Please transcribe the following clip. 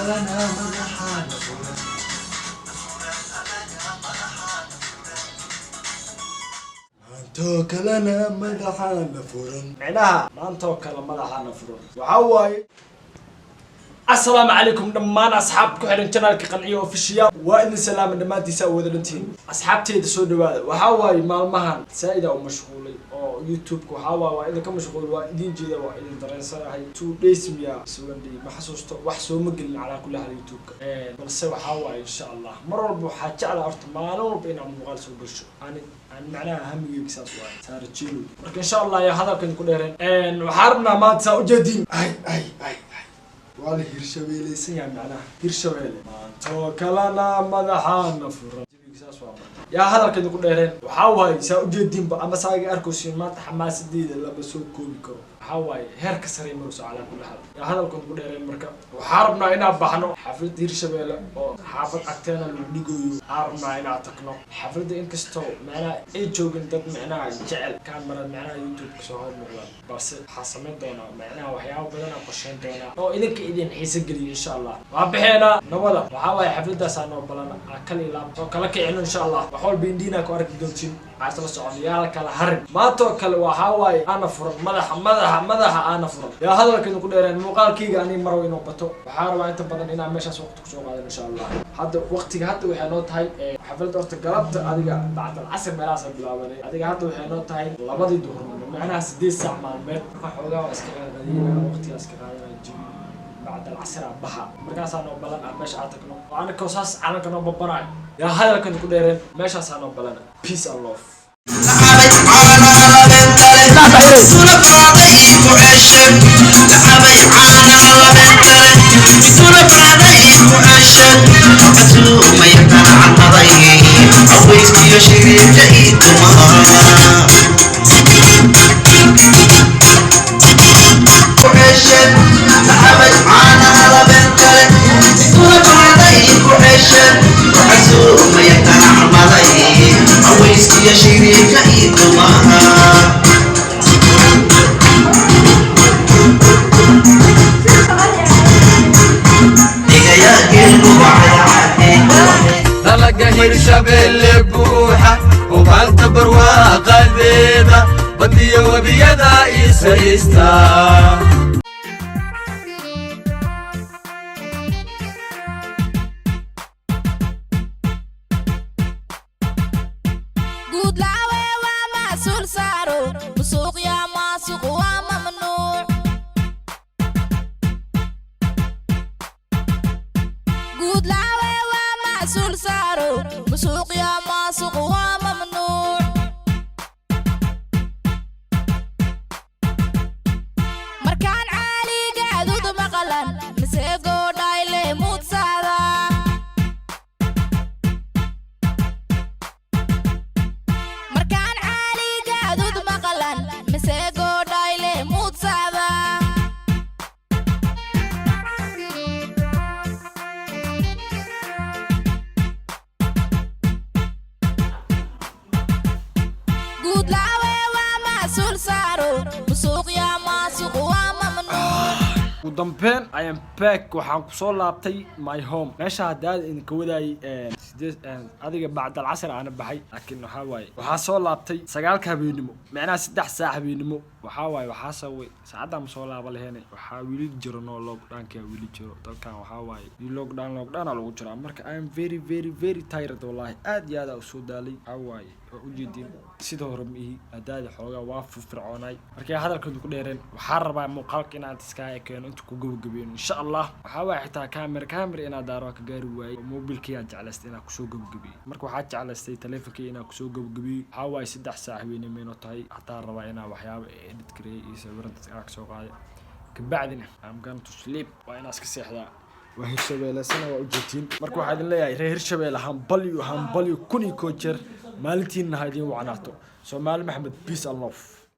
كلنا مدحان أنتو كلنا مدحان فرن معناها ما أنتو كلا مدحان فرن وعواي السلام عليكم دمان أصحابكم حرين channelka qanciyo official وإذن سلام دمانتيسا ودلنتين أصحابتي سoo dhawaada waxa way maalmahan saa'ida oo mashquulay oo YouTube waxa waa idin ka mashquul waa idin jeeda waa idin dareensanahay 2 days miya suugandii ma xasuusto wax soo ma gelin ala kulli hal YouTube balse waxa waa insha Allah mar walba waxa jecel horta maalin walba inaan muuqaal soo gasho aan macnaha hamigeyga saas waa saarjiilo marka insha Allah ya hadalkan ku dheereen waxa rabnaa maanta saa u jeedin ay والله هيرشويلي سيا معنا هيرشويلي تو كلنا مدحان فرن يا هذا كان يقول ديرين وحاواي سا ujeedin ba ama saaga arkoosin maanta xamaasadeeda laba soo koobi karo waxawaay heerka sare marso ala kulli hal ya hadalkan ku dheereen marka waxa rabnaa inaan baxno xaflad hirshabeelle oo xaafad agteena lagu dhigayo rabnaa inaan tagno xaflada inkasto macna ay joogin dad macna jecel kaamara macna YouTube ka soo hormaraan balse waxa sameyn doona macna waxyaabo badan aan qorsheyn doona oo idinka idin xiiso geliyo insha Allah waa bixina nabada waxawaay xafladaas aan balana kala ilaab oo kala kicino insha Allah waxol bindina ku arki doontiin عشان صعود كلا هرب ما توكل وحواي أنا فرن مدح أنا فرن يا هذا كنا نقول إيران مقال كي يعني مروي نقطة وحارب أنت بدن هنا مش أسوق تكسر هذا إن شاء الله هذا وقتي هذا وحنوت هاي حفلت أرت قربت هذا بعد العصر ملاسة بلاوني هذا هذا وحنوت هاي لبضي دهر معناها 6 ساعة مع الميت حوجا واسكان غدينا وقتي اسكان بعد العصر بحا مركز أنا وبلنا مش عاتقنا وأنا كوساس أنا كنا ببراي يا هذا كنت كديرين مش أنا وبلنا peace and love هيرشبيل بوحة وبالت برواقة ذيذا بدي وبيدا إيسا قود لاوي وما سول سارو بسوق يا ما سوق وممنوع قود لاوي وما سول سارو بسوق يا ما سوق وممنوع مركان عالي قاعدود مقلن مسيقو دايلي موت سادا مركان عالي قاعدود مقلن مسيقو دايلي موت سادا قود لاوي وما سول سارو بسوق يا ما سوق وممنوع ودمبين I am back waxaan ku soo laabtay my home meesha hadaad in ka waday adiga بعد العصر aan baxay laakiin waxa waay waxa soo laabtay 9 habeenimo macnaha 3 saac habeenimo waxa waay waxa saway saacada ma soo laaba lahayn waxa wili jiro no lockdown ka wili jiro dalkan waxa waay lockdown lagu jiro marka I am very tired wallahi aad iyo aad u soo daalay waxa waay u jeedin sidoo hore mihi hadaad xoogaa waa fircoonay markay hadalkan ku dheereen waxa rabaa muuqaalka inaad iska ekeeno inta ku gabagabeeyo insha Allah waxa waay xitaa camera inaad daaro ka gaari waay mobilkii aad jeclaystay inaad ku soo gabagabeeyo marka waxa jeclaystay telefonkii inaad ku soo gabagabeeyo waxa waay 3 saac habeenimo tahay hataa rabaa inaad waxyaabo edit gareeyo iyo sawirada aad soo qaaday kabacdina I'm going to sleep waa inaad iska seexdaa وهيرشبيل سنة وأجتين مركو واحد اللي هي هيرشبيل هم بليو كوني كوتشر مالتين هايدين وعناتو سو مال محمد بيس الله